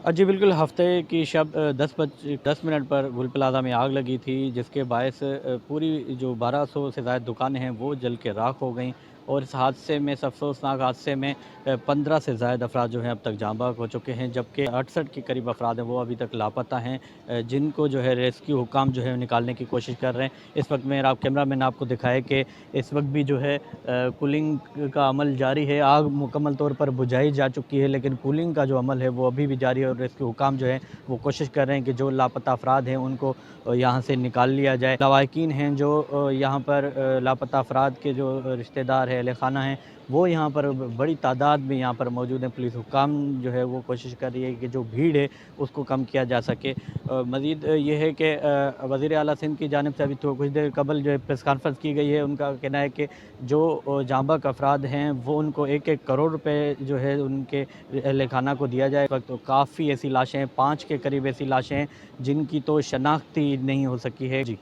जी बिल्कुल, हफ़्ते की शब 10 पर गुल प्लाज़ा में आग लगी थी, जिसके बायस पूरी जो 1200 से ज़ायद दुकानें हैं वो जल के राख हो गईं। और इस हादसे में, इस अफ़सोसनाक हादसे में 15 से ज़ायद अफ़राद जो हैं अब तक जाँ बाग हो चुके हैं, जबकि 68 के करीब अफ़राद हैं वो अभी तक लापता हैं, जिनको जो है रेस्क्यू हुकाम जो है निकालने की कोशिश कर रहे हैं। इस वक्त मेरा कैमरा मैन आपको दिखाए कि इस वक्त भी जो है कूलिंग का अमल जारी है। आग मुकम्मल तौर पर बुझाई जा चुकी है, लेकिन कूलिंग का जो अमल है वो अभी भी जारी है, और रेस्क्यू हुकाम जो है वो कोशिश कर रहे हैं कि जो लापता अफराद हैं उनको यहाँ से निकाल लिया जाए। लवाहिकीन हैं जो यहाँ पर लापता अफराद के जो रिश्तेदार हैं, अहले खाना हैं, वो यहाँ पर बड़ी तादाद में यहाँ पर मौजूद हैं। पुलिस हुकाम जो है वो कोशिश कर रही है कि जो भीड़ है उसको कम किया जा सके। मज़ीद ये है कि वज़ीर आला सिंध की जानिब से अभी तो कुछ देर कबल जो है प्रेस कॉन्फ्रेंस की गई है। उनका कहना है कि जो जाँ बाग अफराद हैं वो उनको 1-1 करोड़ रुपए जो है उनके अहल खाना को दिया जाए। इस वक्त तो काफ़ी ऐसी लाशें हैं, 5 के करीब ऐसी लाशें हैं जिनकी तो शनाख्त ही नहीं हो सकी है। जी।